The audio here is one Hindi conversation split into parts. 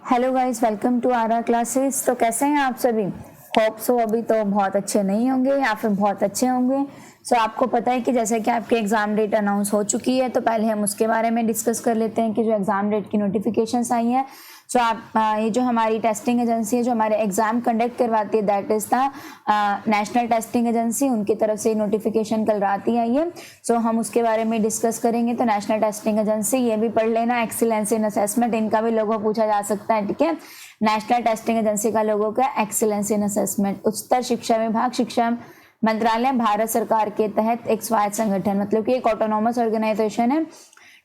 Hello guys, welcome to our classes. तो कैसे हैं आप सभी? होप सो अभी तो बहुत अच्छे नहीं होंगे या फिर बहुत अच्छे होंगे। सो आपको पता है कि जैसे कि आपकी एग्ज़ाम डेट अनाउंस हो चुकी है, तो पहले हम उसके बारे में डिस्कस कर लेते हैं कि जो एग्ज़ाम डेट की नोटिफिकेशंस आई हैं। सो आप ये जो हमारी टेस्टिंग एजेंसी है जो हमारे एग्ज़ाम कंडक्ट करवाती है, that is the national testing agency, उनकी तरफ से नोटिफिकेशन कल रात ही आई है। सो हम उसके बारे में डिस्कस करेंगे। तो नेशनल टेस्टिंग एजेंसी, ये भी पढ़ लेना, एक्सीलेंस इन असेसमेंट, इनका भी लोगो पूछा जा सकता है, ठीक है। नेशनल टेस्टिंग एजेंसी का लोगो क्या? Excellence in assessment. उच्चतर शिक्षा विभाग, शिक्षा मंत्रालय, भारत सरकार के तहत एक स्वायत्त संगठन, मतलब कि एक ऑटोनॉमस ऑर्गेनाइजेशन है।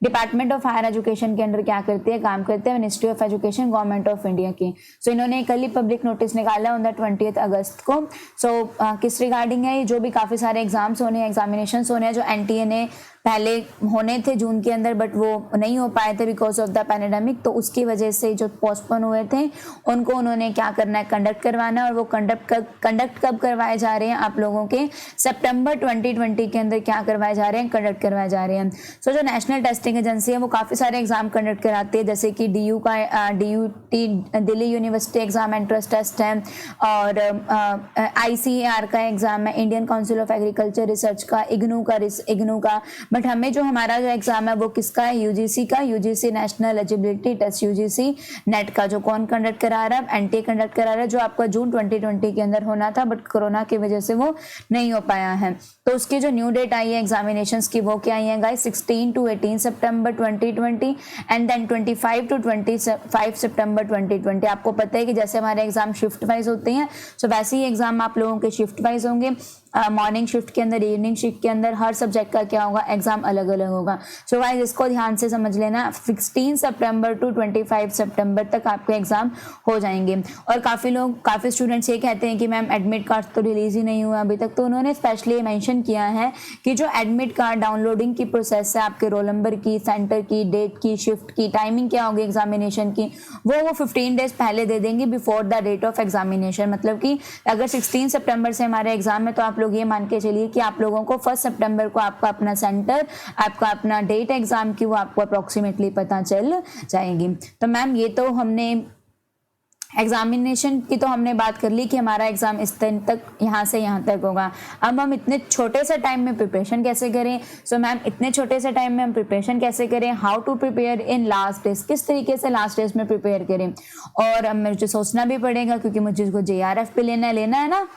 डिपार्टमेंट ऑफ हायर एजुकेशन के अंडर क्या करती है, काम करते हैं, ministry of education, government of India की। सो इन्होंने कल ही पब्लिक नोटिस निकाला ऑन द 20 अगस्त को। सो किस रिगार्डिंग है? जो भी काफ़ी सारे एग्जाम्स होने हैं, एग्जामिनेशन होने हैं, जो एनटीए ने पहले होने थे जून के अंदर, बट वो नहीं हो पाए थे बिकॉज ऑफ द पैंडेमिक, तो उसकी वजह से जो पोस्टपोन हुए थे उनको उन्होंने क्या करना है, कंडक्ट करवाना है। और वो कंडक्ट कब करवाए जा रहे हैं? आप लोगों के सितंबर 2020 के अंदर क्या करवाए जा रहे हैं, कंडक्ट करवाए जा रहे हैं। सो जो नेशनल टेस्टिंग एजेंसी है वो काफ़ी सारे एग्जाम कंडक्ट कराती है, जैसे कि DUT Delhi university exam entrance test है, और ICAR का एग्जाम है, Indian council of agriculture research का, इग्नू का। बट हमें जो हमारा जो एग्जाम है वो किसका है? यूजीसी का, UGC national eligibility test, UGC NET का। जो कौन कंडक्ट करा रहा है? एनटीए कंडक्ट करा रहा है, जो आपका जून 2020 के अंदर होना था, बट कोरोना की वजह से वो नहीं हो पाया है। तो उसकी जो न्यू डेट आई है एग्जामिनेशंस की, वो क्या आई है गाइस? 16 to 18 सितंबर 2020 एंड देन 25 to 25 सितंबर 2020। आपको पता है कि जैसे हमारे एग्जाम शिफ्ट वाइज होते हैं, सो वैसे ही एग्जाम आप लोगों के शिफ्ट वाइज होंगे। मॉर्निंग शिफ्ट के अंदर, इवनिंग शिफ्ट के अंदर, हर सब्जेक्ट का क्या होगा, एग्जाम अलग अलग होगा। सो गाइस इसको ध्यान से समझ लेना। 16 सितंबर टू 25 सितंबर तक आपके एग्जाम हो जाएंगे। और काफ़ी स्टूडेंट्स ये कहते हैं कि मैम एडमिट कार्ड तो रिलीज ही नहीं हुआ अभी तक। तो उन्होंने स्पेशली मेंशन किया है कि जो एडमिट कार्ड डाउनलोडिंग की प्रोसेस है, आपके रोल नंबर की, सेंटर की, डेट की, शिफ्ट की, टाइमिंग क्या होगी एग्जामिनेशन की, वो 15 डेज पहले दे देंगे before the date of examination. मतलब कि अगर 16 सितंबर से हमारे एग्जाम है, तो आप लोग ये मान के चलिए कि आप लोगों को 1 सितंबर को आपका अपना सेंटर, आपका अपना डेट एग्जाम की, वो आपको अप्रोक्सीमेटली पता चल जाएगी। तो मैम ये तो हमने एग्जामिनेशन की तो हमने बात कर ली कि हमारा एग्जाम इस दिन तक, यहाँ से यहाँ तक होगा। अब हम इतने छोटे से टाइम में प्रिपरेशन कैसे करें? सो मैम इतने छोटे से टाइम में हम प्रिपरेशन कैसे करें? How to prepare in last days, किस तरीके से लास्ट डेज में प्रिपेयर करें? और अब मुझे सोचना भी पड़ेगा क्योंकि मुझे इसको JRF पे लेना है ना,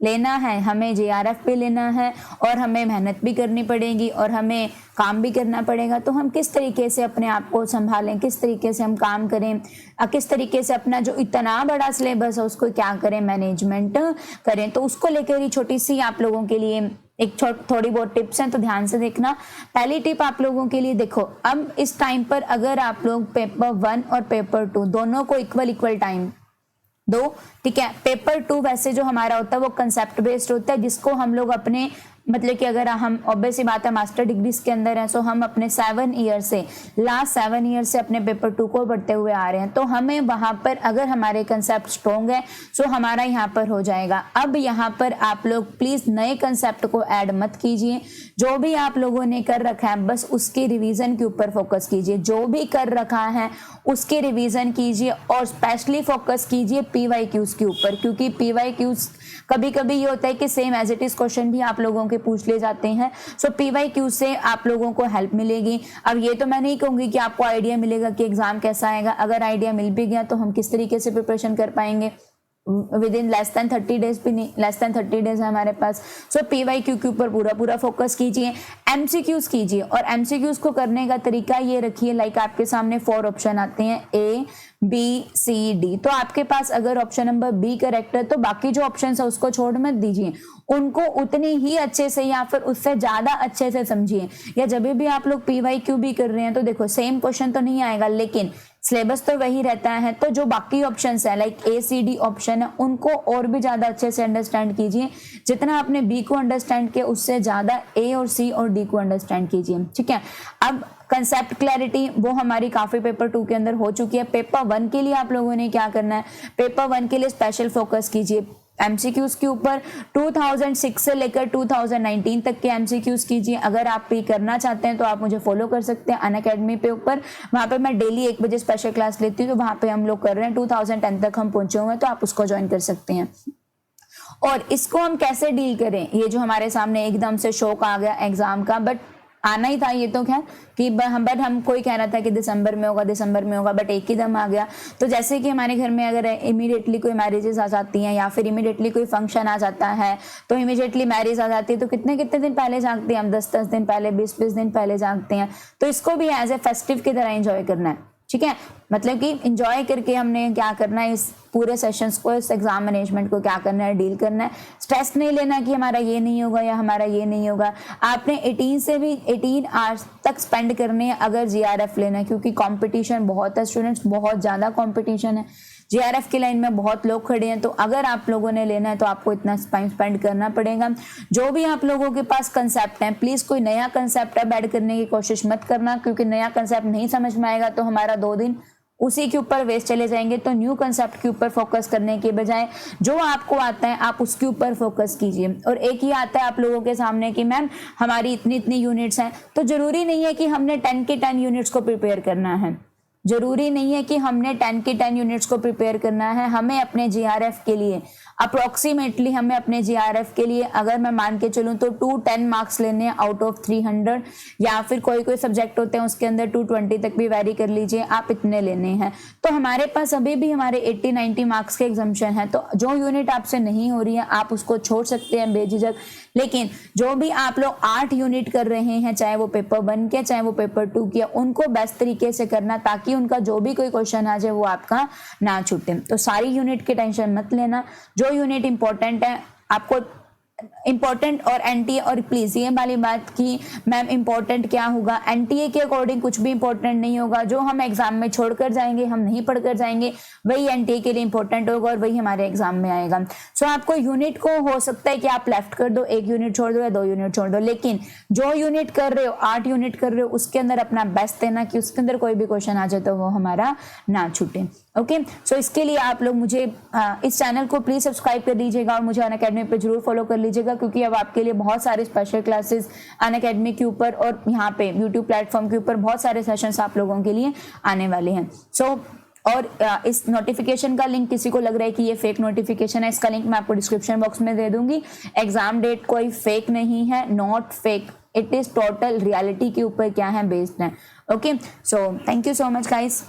लेना है हमें, JRF पे लेना है, और हमें मेहनत भी करनी पड़ेगी और हमें काम भी करना पड़ेगा। तो हम किस तरीके से अपने आप को संभालें, किस तरीके से हम काम करें, किस तरीके से अपना जो इतना बड़ा सिलेबस है उसको क्या करें, मैनेजमेंट करें। तो उसको लेकर ही छोटी सी आप लोगों के लिए एक थोड़ी बहुत टिप्स हैं, तो ध्यान से देखना। पहली टिप आप लोगों के लिए, देखो अब इस टाइम पर अगर आप लोग पेपर 1 और पेपर 2 दोनों को इक्वल टाइम दो, ठीक है। पेपर 2 वैसे जो हमारा होता है वो कंसेप्ट बेस्ड होता है, जिसको हम लोग अपने, मतलब कि अगर हम ऑब्वियस सी बात है मास्टर डिग्रीज के अंदर हैं, सो हम अपने 7 ईयर से, लास्ट 7 ईयर से अपने पेपर 2 को बढ़ते हुए आ रहे हैं। तो हमें वहाँ पर अगर हमारे कंसेप्ट स्ट्रॉन्ग है, सो हमारा यहाँ पर हो जाएगा। अब यहाँ पर आप लोग प्लीज़ नए कंसेप्ट को ऐड मत कीजिए। जो भी आप लोगों ने कर रखा है बस उसके रिवीजन के ऊपर फोकस कीजिए। जो भी कर रखा है उसके रिवीजन कीजिए, और स्पेशली फोकस कीजिए PYQs के ऊपर, क्योंकि PYQs कभी कभी ये होता है कि same as it is question भी आप लोगों के पूछ ले जाते हैं। सो PYQ से आप लोगों को हेल्प मिलेगी। अब ये तो मैं नहीं कहूँगी कि आपको आइडिया मिलेगा कि एग्जाम कैसा आएगा। अगर आइडिया मिल भी गया तो हम किस तरीके से प्रिपरेशन कर पाएंगे? With in less than 30 days भी नहीं, लेस देन 30 डेज है हमारे पास। सो PYQ के ऊपर पूरा फोकस कीजिए। MCQs कीजिए, और MCQs को करने का तरीका ये रखिए, लाइक आपके सामने 4 ऑप्शन आते हैं, A B C D। तो आपके पास अगर ऑप्शन नंबर B करेक्ट है तो बाकी जो ऑप्शन है उसको छोड़ मत दीजिए, उनको उतनी ही अच्छे से या फिर उससे ज्यादा अच्छे से समझिए। या जब भी आप लोग PYQ भी कर रहे हैं तो देखो सेम क्वेश्चन तो नहीं आएगा, लेकिन सिलेबस तो वही रहता है। तो जो बाकी ऑप्शंस है लाइक ACD ऑप्शन है, उनको और भी ज्यादा अच्छे से अंडरस्टैंड कीजिए। जितना आपने B को अंडरस्टैंड किया उससे ज्यादा A और C और D को अंडरस्टैंड कीजिए, ठीक है। अब कंसेप्ट क्लैरिटी वो हमारी काफी पेपर 2 के अंदर हो चुकी है। पेपर 1 के लिए आप लोगों ने क्या करना है? पेपर 1 के लिए स्पेशल फोकस कीजिए। एमसीक्यूज के ऊपर 2006 से लेकर 2019 तक के एमसीक्यूज कीजिए। अगर आप भी करना चाहते हैं तो आप मुझे फॉलो कर सकते हैं अनअकैडमी पे ऊपर, वहाँ पे मैं डेली 1 बजे स्पेशल क्लास लेती हूँ, तो वहाँ पे हम लोग कर रहे हैं 2010 तक हम पहुंचे हुए हैं, तो आप उसको ज्वाइन कर सकते हैं। और इसको हम कैसे डील करें, ये जो हमारे सामने एकदम से शौक आ गया एग्जाम का, बट आना ही था ये तो खैर कि बट हम कोई कह रहा था कि दिसंबर में होगा, बट एक ही दम आ गया। तो जैसे कि हमारे घर में अगर इमीडिएटली कोई मैरिजेस आ जाती हैं या फिर इमीडिएटली कोई फंक्शन आ जाता है, तो इमीडिएटली मैरिज आ जाती है, तो कितने कितने दिन पहले जागते हैं हम, 10-10 दिन पहले, 20-20 दिन पहले जागते हैं। तो इसको भी एज ए फेस्टिव की तरह एंजॉय करना है, ठीक है। मतलब कि एंजॉय करके हमने क्या करना है, इस पूरे सेशंस को, इस एग्जाम मैनेजमेंट को क्या करना है, डील करना है। स्ट्रेस नहीं लेना कि हमारा ये नहीं होगा या हमारा ये नहीं होगा। आपने 18 से भी 18 आवर्स तक स्पेंड करने हैं अगर जीआरएफ लेना है, क्योंकि कंपटीशन बहुत है स्टूडेंट्स, बहुत ज़्यादा कंपटीशन है। जीआरएफ की लाइन में बहुत लोग खड़े हैं, तो अगर आप लोगों ने लेना है तो आपको इतना टाइम स्पेंड करना पड़ेगा। जो भी आप लोगों के पास कंसेप्ट है, प्लीज कोई नया कंसेप्ट अब ऐड करने की कोशिश मत करना, क्योंकि नया कंसेप्ट नहीं समझ में आएगा तो हमारा 2 दिन उसी के ऊपर वेस्ट चले जाएंगे। तो न्यू कंसेप्ट के ऊपर फोकस करने के बजाय जो आपको आता है आप उसके ऊपर फोकस कीजिए। और एक ही आता है आप लोगों के सामने कि मैम हमारी इतनी इतनी यूनिट्स हैं, तो जरूरी नहीं है कि हमने 10 के 10 यूनिट्स को प्रिपेयर करना है, जरूरी नहीं है कि हमने 10 के 10 यूनिट्स को प्रिपेयर करना है। हमें अपने जीआरएफ के लिए अप्रोक्सीमेटली हमें अपने जीआरएफ के लिए अगर मैं मान के चलूं तो 210 मार्क्स लेने हैं आउट ऑफ 300, या फिर कोई कोई सब्जेक्ट होते हैं उसके अंदर 220 तक भी वैरी कर लीजिए, आप इतने लेने हैं। तो हमारे पास अभी भी हमारे 80-90 मार्क्स के एग्जाम्शन है, तो जो यूनिट आपसे नहीं हो रही है आप उसको छोड़ सकते हैं बेझिझक। लेकिन जो भी आप लोग 8 यूनिट कर रहे हैं, चाहे वो पेपर 1 के चाहे वो पेपर 2 के, उनको बेस्ट तरीके से करना ताकि उनका जो भी कोई क्वेश्चन आ जाए वो आपका ना छूटे। तो सारी यूनिट की टेंशन मत लेना, जो यूनिट इंपॉर्टेंट है आपको इंपॉर्टेंट और एनटीए, और प्लीज ये वाली बात की मैम इंपॉर्टेंट क्या होगा, एनटीए के अकॉर्डिंग कुछ भी इंपॉर्टेंट नहीं होगा। जो हम एग्जाम में छोड़कर जाएंगे, हम नहीं पढ़कर जाएंगे, वही एनटीए के लिए इंपॉर्टेंट होगा और वही हमारे एग्जाम में आएगा। सो आपको यूनिट को हो सकता है कि आप लेफ्ट कर दो, 1 यूनिट छोड़ दो या 2 यूनिट छोड़ दो, लेकिन जो यूनिट कर रहे हो, 8 यूनिट कर रहे हो, उसके अंदर अपना बेस्ट देना कि उसके अंदर कोई भी क्वेश्चन आ जाए तो वो हमारा ना छूटे। ओके, सो इसके लिए आप लोग मुझे इस चैनल को प्लीज सब्सक्राइब कर लीजिएगा और मुझे अनअकैडमी पे जरूर फॉलो कर लीजिएगा, क्योंकि अब आपके लिए बहुत सारे स्पेशल क्लासेस अनअकैडमी के ऊपर और यहाँ पे यूट्यूब प्लेटफॉर्म के ऊपर बहुत सारे सेशंस आप लोगों के लिए आने वाले हैं। सो और इस नोटिफिकेशन का लिंक, किसी को लग रहा है कि ये फेक नोटिफिकेशन है, इसका लिंक मैं आपको डिस्क्रिप्शन बॉक्स में दे दूंगी। एग्जाम डेट कोई फेक नहीं है, not fake, it is total reality के ऊपर क्या है बेस्ड है। Okay, so thank you so much guys.